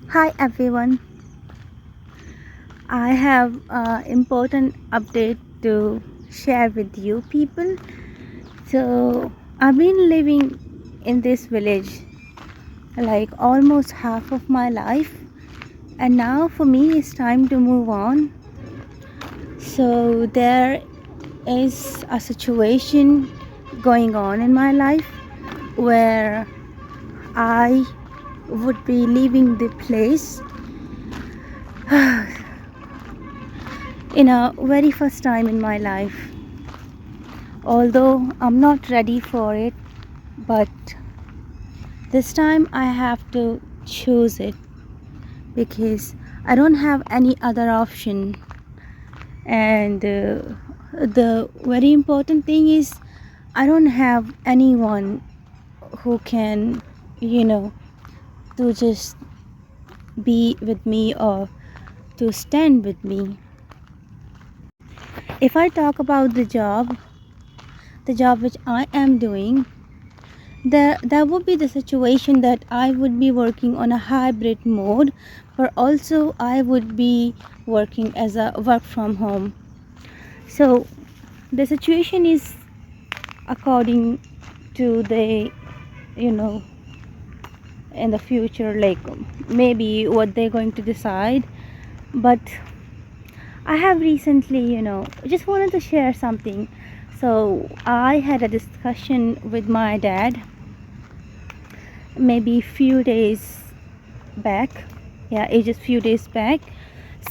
Hi everyone. I have an important update to share with you people. So, I've been living in this village like almost half of my life, and now for me it's time to move on. So, there is a situation going on in my life where I would be leaving the place in a very first time in my life. Although I'm not ready for it, but this time I have to choose it because I don't have any other option. And the very important thing is I don't have anyone who can, you know, to just be with me or to stand with me. If I talk about the job which I am doing, there would be the situation that I would be working on a hybrid mode, but also I would be working as a work from home. So the situation is according to the, you know, in the future, like maybe what they're going to decide. But I have recently, just wanted to share something. So I had a discussion with my dad maybe few days back. Yeah, it just few days back.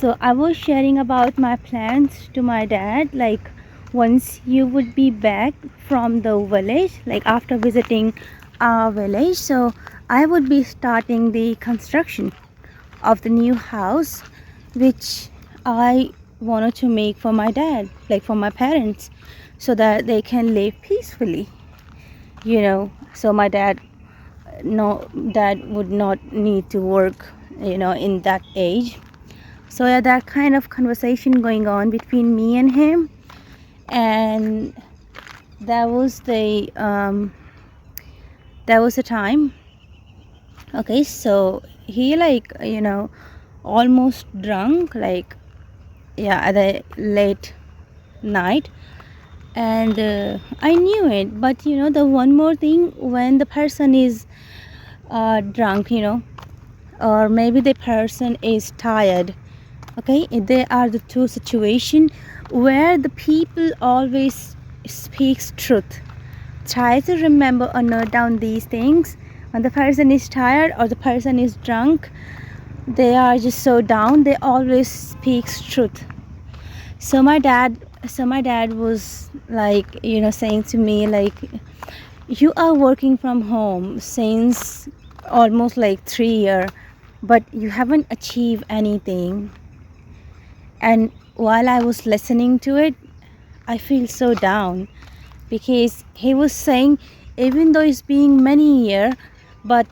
So I was sharing about my plans to my dad, like once you would be back from the village, like after visiting our village, so I would be starting the construction of the new house which I wanted to make for my dad, like for my parents, so that they can live peacefully, so my dad, no, dad would not need to work, in that age. So yeah, that kind of conversation going on between me and him. And that was the time. Okay, so he, like, almost drunk, like, yeah, at the late night. And I knew it, but the one more thing, when the person is drunk, or maybe the person is tired. Okay, there are the two situations where the people always speaks truth. Try to remember or note down these things. When the person is tired or the person is drunk, they are just so down, they always speaks truth. So my dad was, like, saying to me, like, you are working from home since almost like 3 years, but you haven't achieved anything. And while I was listening to it, I feel so down, because he was saying, even though it's been many years, but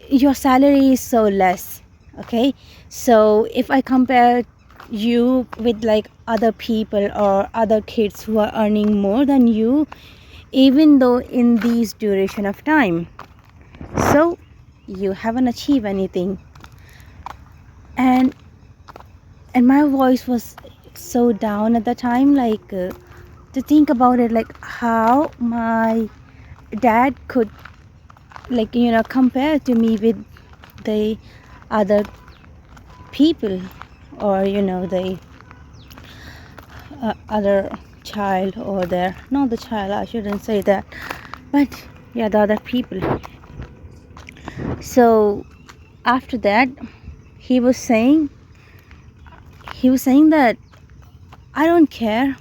your salary is so less. Okay, so if I compare you with, like, other people or other kids who are earning more than you, even though in this duration of time, so you haven't achieved anything. And my voice was so down at the time, like, to think about it, like how my dad could, like, compare to me with the other people, or the other child, or their, not the child, I shouldn't say that, but yeah, the other people. So after that, he was saying that I don't care.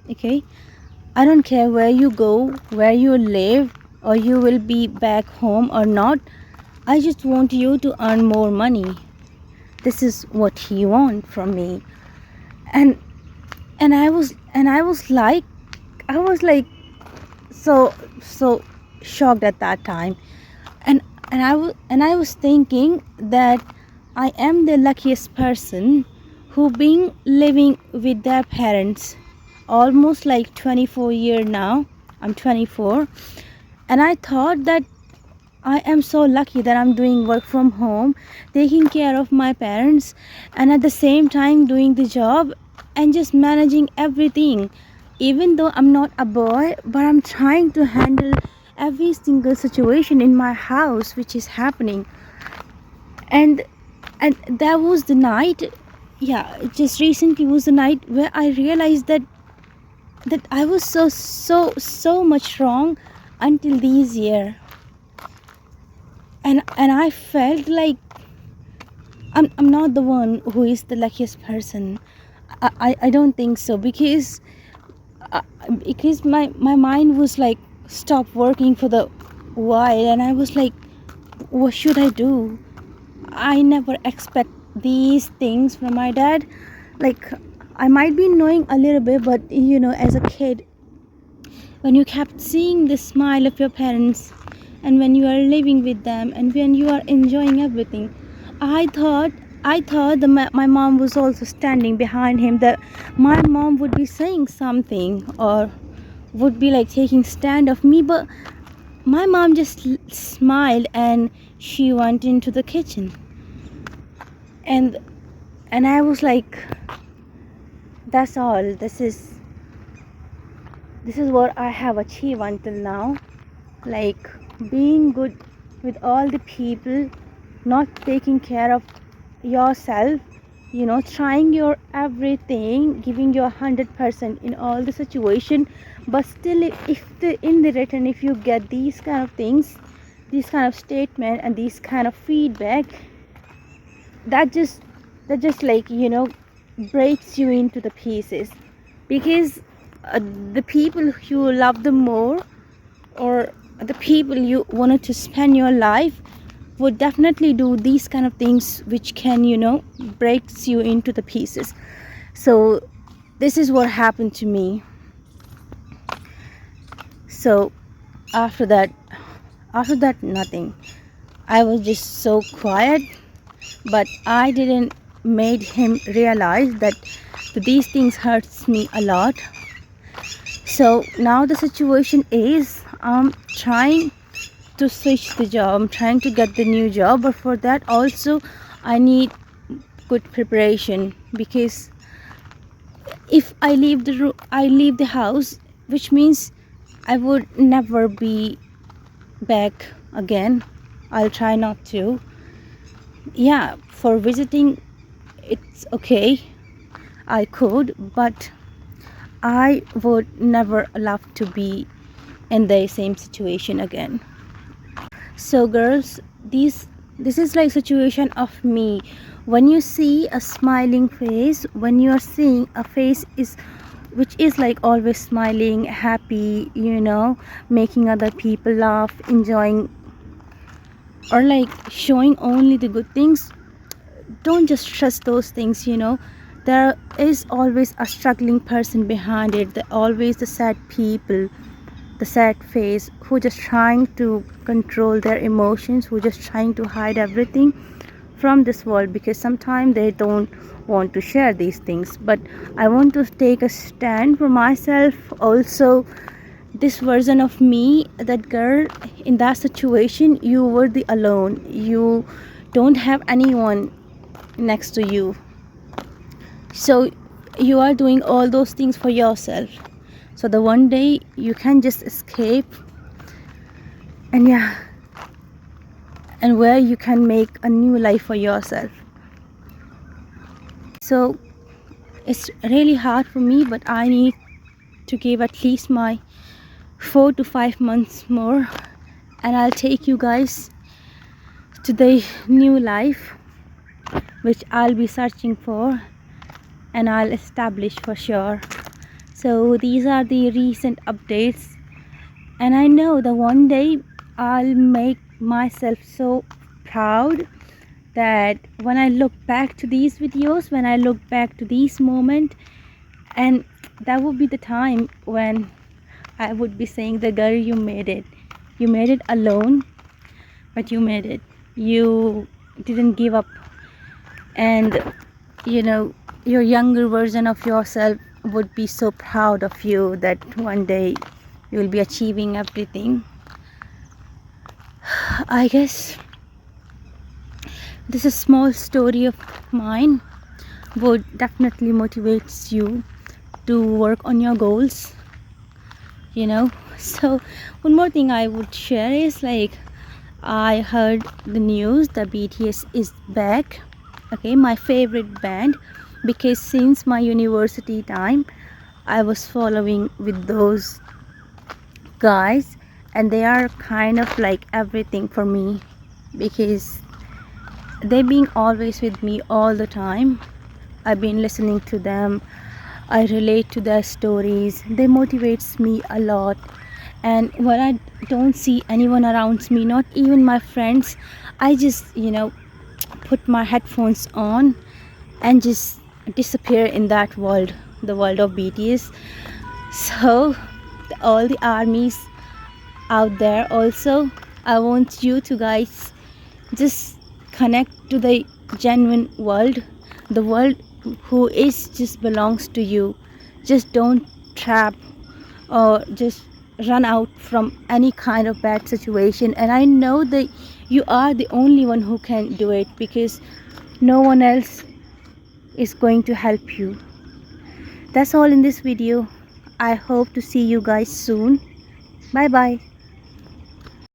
Okay, I don't care where you go, where you live, or you will be back home or not. I just want you to earn more money. This is what he want from me. And I was like so shocked at that time. And I was thinking that I am the luckiest person who been living with their parents almost like 24 years now. I'm 24, and I thought that I am so lucky that I'm doing work from home, taking care of my parents, and at the same time doing the job and just managing everything. Even though I'm not a boy, but I'm trying to handle every single situation in my house which is happening. And that was the night, yeah, just recently was the night where I realized that I was so much wrong until this year. And I felt like I'm not the one who is the luckiest person. I don't think so, uh, because my mind was like stop working for the while, and I was like, what should I do? I never expect these things from my dad. Like, I might be knowing a little bit, but as a kid, when you kept seeing the smile of your parents, and when you are living with them, and when you are enjoying everything, I thought that my mom was also standing behind him, that my mom would be saying something or would be like taking stand of me. But my mom just smiled and she went into the kitchen. And and I was like, that's all. This is what I have achieved until now. Like, being good with all the people, not taking care of yourself, trying your everything, giving your 100% in all the situation. But still, if in the return, if you get these kind of things, these kind of statement and these kind of feedback, that just like breaks you into the pieces. Because the people you love the more, or the people you wanted to spend your life, would definitely do these kind of things which can breaks you into the pieces. So this is what happened to me. So after that nothing. I was just so quiet, but I didn't made him realize that these things hurts me a lot. So now the situation is, I'm trying to switch the job. I'm trying to get the new job, but for that also I need good preparation. Because if I leave the house, which means I would never be back again. I'll try not to. Yeah, for visiting it's okay, I could, but I would never love to be in the same situation again. So girls, this is like situation of me. When you see a smiling face, when you are seeing a face is which is like always smiling, happy, making other people laugh, enjoying, or like showing only the good things, don't just trust those things. There is always a struggling person behind it. There always the sad people, the sad face, who just trying to control their emotions, who just trying to hide everything from this world, because sometimes they don't want to share these things. But I want to take a stand for myself also. This version of me, that girl in that situation, you were the alone, you don't have anyone next to you, so you are doing all those things for yourself, so the one day you can just escape, and yeah, and where you can make a new life for yourself. So it's really hard for me, but I need to give at least my 4 to 5 months more, and I'll take you guys to the new life which I'll be searching for, and I'll establish for sure. So these are the recent updates, and I know that one day I'll make myself so proud that when I look back to these videos, when I look back to these moments, and that would be the time when I would be saying, the girl, you made it. You made it alone, but you made it. You didn't give up. And your younger version of yourself would be so proud of you that one day you will be achieving everything. I guess this is a small story of mine would definitely motivates you to work on your goals, you know. So one more thing I would share is like I heard the news that BTS is back. Okay, my favorite band, because since my university time I was following with those guys, and they are kind of like everything for me, because they being always with me all the time. I've been listening to them, I relate to their stories, they motivates me a lot. And when I don't see anyone around me, not even my friends, I just, put my headphones on and just disappear in that world, the world of BTS. So all the armies out there also, I want you to guys just connect to the genuine world, the world who is just belongs to you. Just don't trap or just run out from any kind of bad situation. And I know that you are the only one who can do it, because no one else is going to help you. That's all in this video. I hope to see you guys soon. Bye bye.